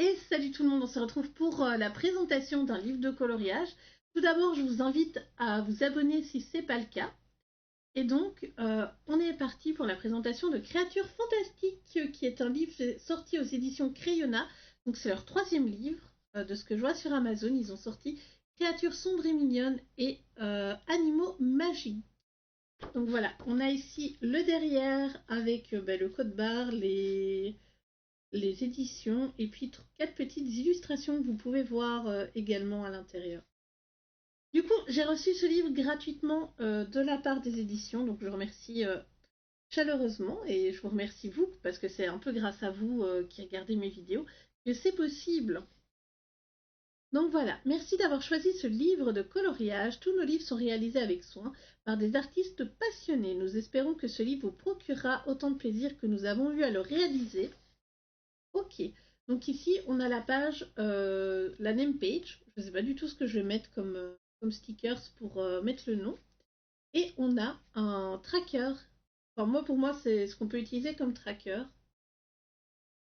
Et salut tout le monde, on se retrouve pour la présentation d'un livre de coloriage. Tout d'abord, je vous invite à vous abonner si ce n'est pas le cas. Et donc, on est parti pour la présentation de Créatures Fantastiques, qui est un livre sorti aux éditions Crayonna. Donc c'est leur troisième livre, de ce que je vois sur Amazon. Ils ont sorti Créatures sombres et mignonnes et Animaux magiques. Donc voilà, on a ici le derrière avec le code barre, les éditions et puis 4 petites illustrations que vous pouvez voir également à l'intérieur. Du coup, j'ai reçu ce livre gratuitement de la part des éditions, donc je remercie chaleureusement et je vous remercie vous parce que c'est un peu grâce à vous qui regardez mes vidéos que c'est possible. Donc voilà, merci d'avoir choisi ce livre de coloriage. Tous nos livres sont réalisés avec soin par des artistes passionnés. Nous espérons que ce livre vous procurera autant de plaisir que nous avons eu à le réaliser. Ok, donc ici on a la page, la name page. Je ne sais pas du tout ce que je vais mettre comme stickers pour mettre le nom. Et on a un tracker. Enfin, pour moi, c'est ce qu'on peut utiliser comme tracker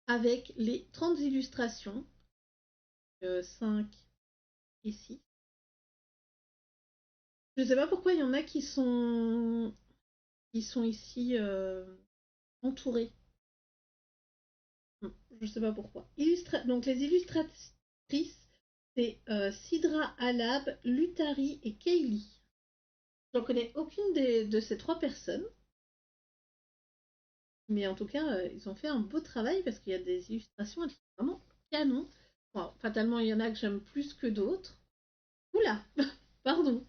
avec les 30 illustrations, 5 ici. Je ne sais pas pourquoi il y en a qui sont ici entourés. Je ne sais pas pourquoi. Donc les illustratrices, c'est Sidra Alab, Lutari et Kaylee. J'en connais aucune de ces 3 personnes. Mais en tout cas, ils ont fait un beau travail parce qu'il y a des illustrations vraiment canon. Bon, fatalement, il y en a que j'aime plus que d'autres. Oula, pardon.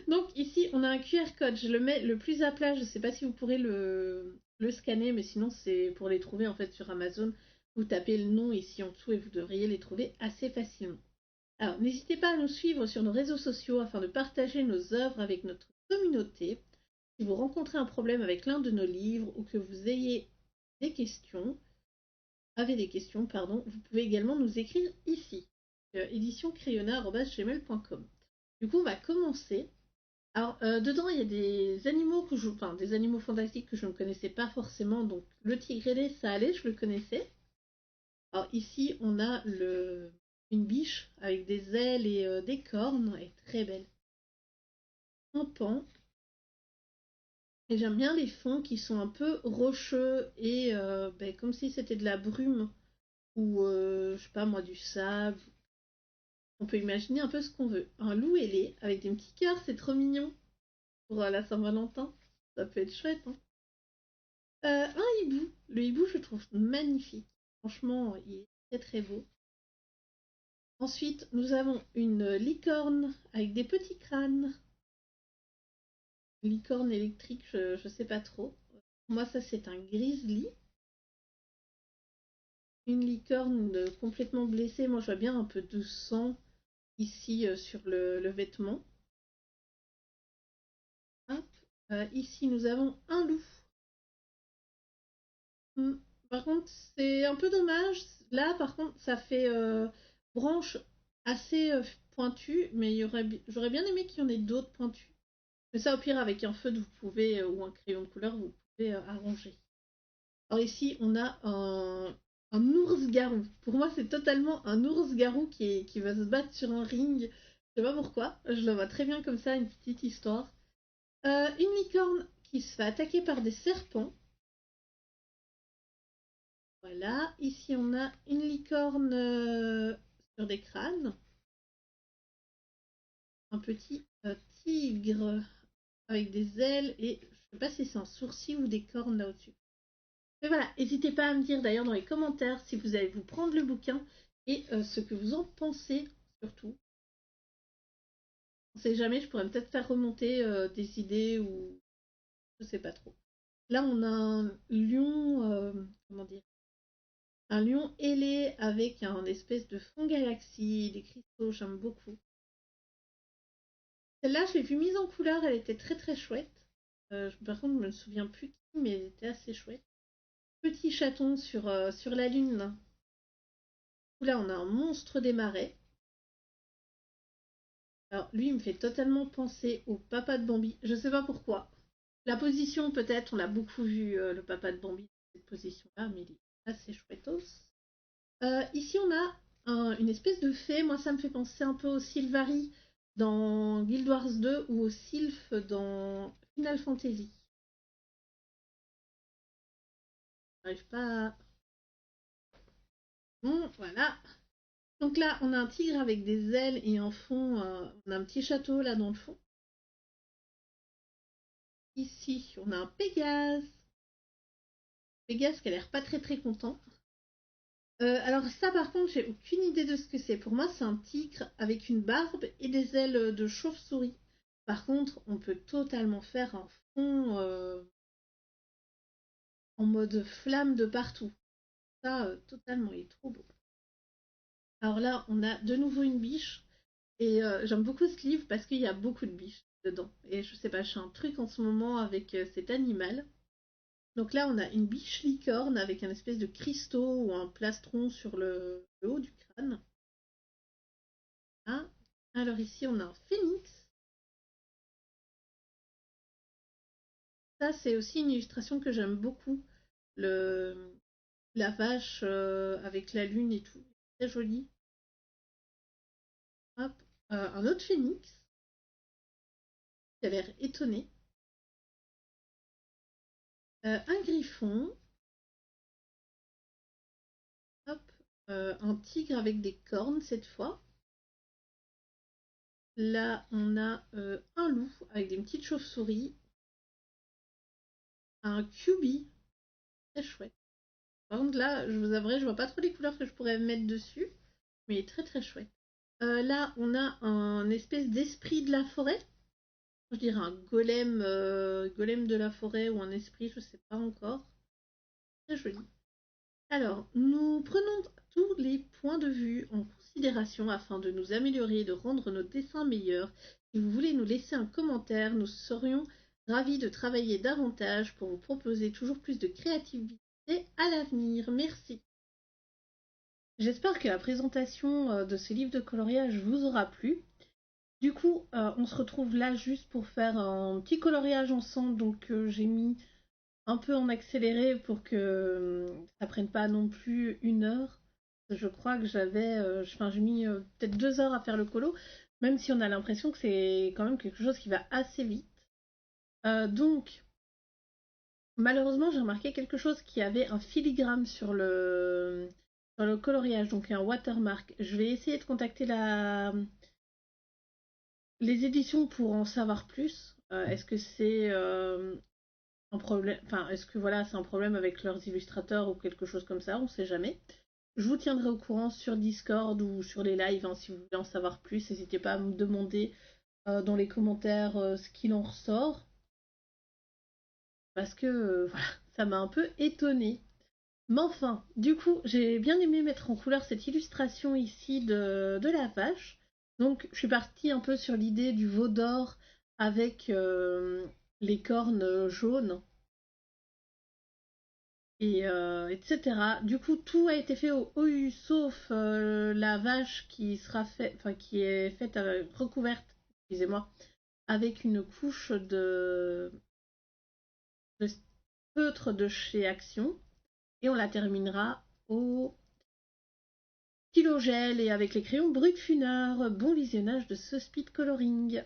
Donc ici, on a un QR code. Je le mets le plus à plat. Je ne sais pas si vous pourrez le scanner, mais sinon, c'est pour les trouver en fait sur Amazon. Vous tapez le nom ici en dessous et vous devriez les trouver assez facilement. Alors, n'hésitez pas à nous suivre sur nos réseaux sociaux afin de partager nos œuvres avec notre communauté. Si vous rencontrez un problème avec l'un de nos livres ou que vous avez des questions, vous pouvez également nous écrire ici, éditioncrayonna@gmail.com. Du coup, on va commencer. Alors, dedans, il y a des animaux des animaux fantastiques que je ne connaissais pas forcément. Donc, le tigre ailé, ça allait, je le connaissais. Alors ici, on a une biche avec des ailes et des cornes, elle est très belle. Un pan. Et j'aime bien les fonds qui sont un peu rocheux et comme si c'était de la brume ou je sais pas moi du sable. On peut imaginer un peu ce qu'on veut. Un loup ailé avec des petits cœurs, c'est trop mignon pour la Saint-Valentin. Ça peut être chouette. Hein. Un hibou. Le hibou, je le trouve magnifique. Franchement, il est très très beau. Ensuite, nous avons une licorne avec des petits crânes. Licorne électrique, je sais pas trop. Moi, ça, c'est un grizzly. Une licorne complètement blessée. Moi, je vois bien un peu de sang ici sur le vêtement. Hop. Ici, nous avons un loup. Par contre, c'est un peu dommage. Là, par contre, ça fait branche assez pointue, mais j'aurais bien aimé qu'il y en ait d'autres pointues. Mais ça, au pire, avec un feutre, vous pouvez, ou un crayon de couleur, vous pouvez arranger. Alors ici, on a un ours-garou. Pour moi, c'est totalement un ours-garou qui va se battre sur un ring. Je sais pas pourquoi. Je le vois très bien comme ça, une petite histoire. Une licorne qui se fait attaquer par des serpents. Voilà. Ici, on a une licorne sur des crânes. Un petit tigre avec des ailes et je sais pas si c'est un sourcil ou des cornes là au-dessus. Mais voilà, n'hésitez pas à me dire d'ailleurs dans les commentaires si vous allez vous prendre le bouquin et ce que vous en pensez surtout. On sait jamais, je pourrais peut-être faire remonter des idées ou je sais pas trop. Là, on a un lion, comment dire, un lion ailé avec un espèce de fond galaxie, des cristaux, j'aime beaucoup. Celle-là, je l'ai vue mise en couleur, elle était très très chouette. Par contre, je me souviens plus qui, mais elle était assez chouette. Petit chaton sur la lune. Là, on a un monstre des marais. Alors, lui, il me fait totalement penser au papa de Bambi. Je sais pas pourquoi. La position, peut-être, on l'a beaucoup vu, le papa de Bambi, cette position-là, mais il est assez chouettos. Ici, on a une espèce de fée. Moi, ça me fait penser un peu au Sylvari dans Guild Wars 2 ou au Sylph dans Final Fantasy. J'arrive pas à... Bon, voilà. Donc là, on a un tigre avec des ailes et en fond, on a un petit château là dans le fond. Ici, on a un Pégase. Pégase qui a l'air pas très très content. Alors ça par contre, j'ai aucune idée de ce que c'est. Pour moi, c'est un tigre avec une barbe et des ailes de chauve-souris. Par contre, on peut totalement faire un fond en mode flamme de partout. Ça, totalement, il est trop beau. Alors là, on a de nouveau une biche. Et j'aime beaucoup ce livre parce qu'il y a beaucoup de biches dedans. Et je sais pas, j'ai un truc en ce moment avec cet animal. Donc là, on a une biche licorne avec un espèce de cristaux ou un plastron sur le haut du crâne. Ah. Alors ici, on a un phénix. Ça, c'est aussi une illustration que j'aime beaucoup. Le, la vache avec la lune et tout. Très joli. Hop. Un autre phénix qui a l'air étonné. Un griffon. Hop. Un tigre avec des cornes cette fois. Là, on a un loup avec des petites chauves-souris. Un cubi. Très chouette. Par contre, là, je vous avouerai, je vois pas trop les couleurs que je pourrais mettre dessus. Mais il est très très chouette. Là, on a un espèce d'esprit de la forêt. Je dirais un golem de la forêt ou un esprit, je sais pas encore. Très joli. Alors, nous prenons tous les points de vue en considération afin de nous améliorer et de rendre nos dessins meilleurs. Si vous voulez nous laisser un commentaire, nous serions ravis de travailler davantage pour vous proposer toujours plus de créativité à l'avenir. Merci. J'espère que la présentation de ce livre de coloriage vous aura plu. Du coup, on se retrouve là juste pour faire un petit coloriage ensemble. Donc, j'ai mis un peu en accéléré pour que ça prenne pas non plus 1 heure. Je crois que j'ai mis peut-être 2 heures à faire le colo, même si on a l'impression que c'est quand même quelque chose qui va assez vite. Donc, malheureusement, j'ai remarqué quelque chose qui avait un filigrane sur le coloriage, donc un watermark. Je vais essayer de contacter les éditions pour en savoir plus. Est-ce que c'est un problème, enfin, est-ce que voilà, c'est un problème avec leurs illustrateurs ou quelque chose comme ça, on sait jamais. Je vous tiendrai au courant sur Discord ou sur les lives, hein, si vous voulez en savoir plus. N'hésitez pas à me demander dans les commentaires ce qu'il en ressort. Parce que voilà, ça m'a un peu étonnée. Mais enfin, du coup, j'ai bien aimé mettre en couleur cette illustration ici de la vache. Donc, je suis partie un peu sur l'idée du veau d'or avec les cornes jaunes. Et etc. Du coup, tout a été fait au OU sauf la vache qui sera faite, enfin qui est faite recouverte, excusez-moi, avec une couche de feutre de chez Action. Et on la terminera au stylo gel et avec les crayons Brugfuner. Bon visionnage de ce speed coloring.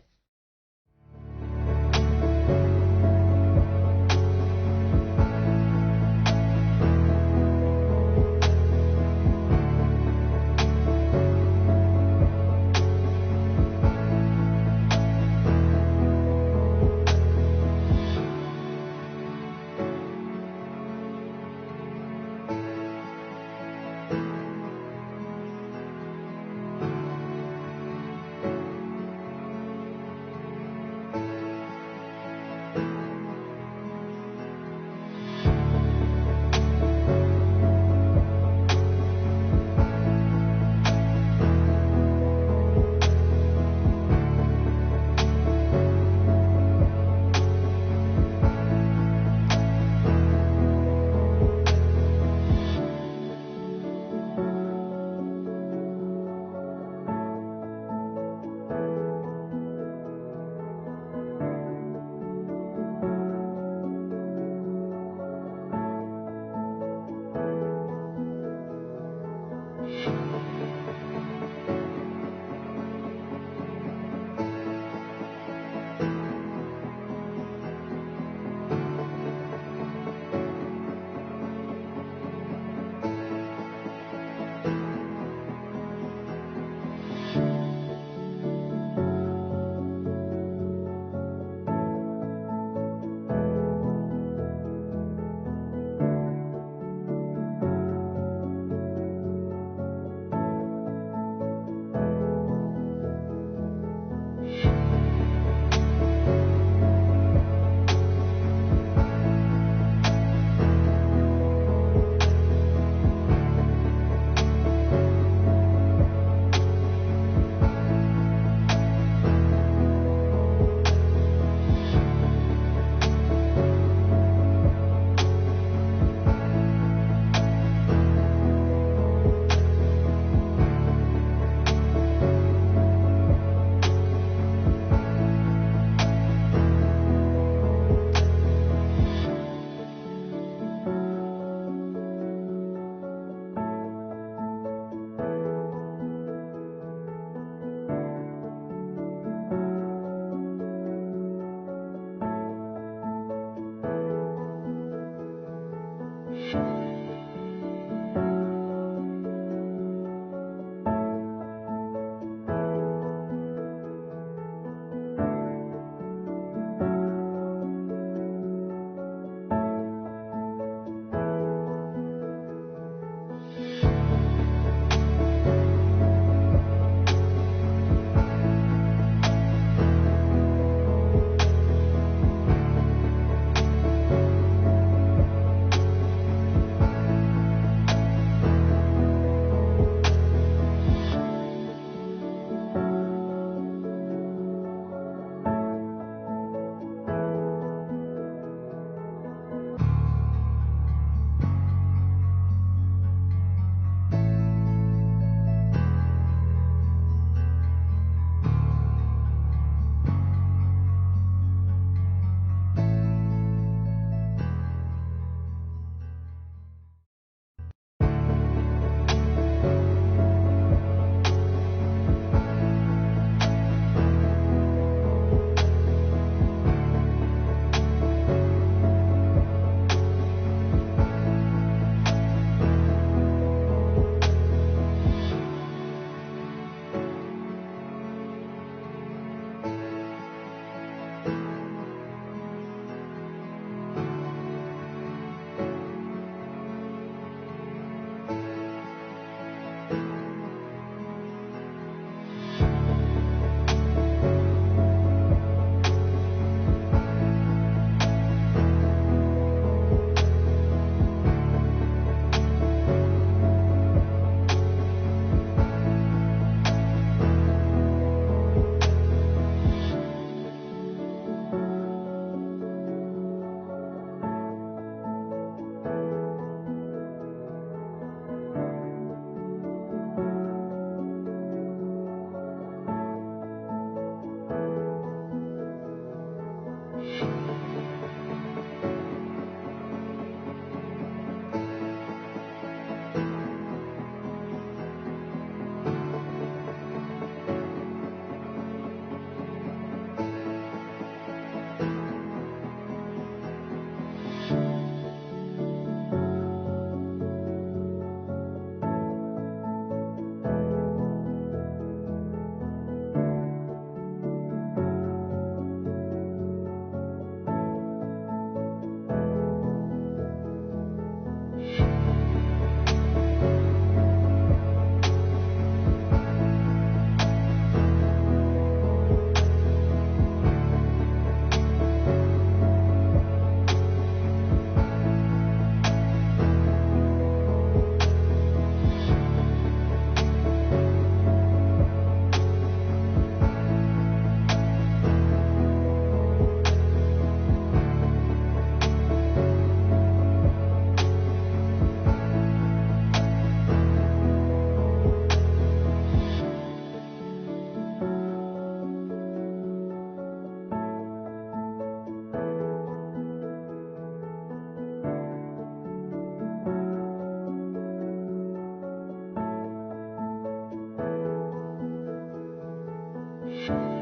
Bye.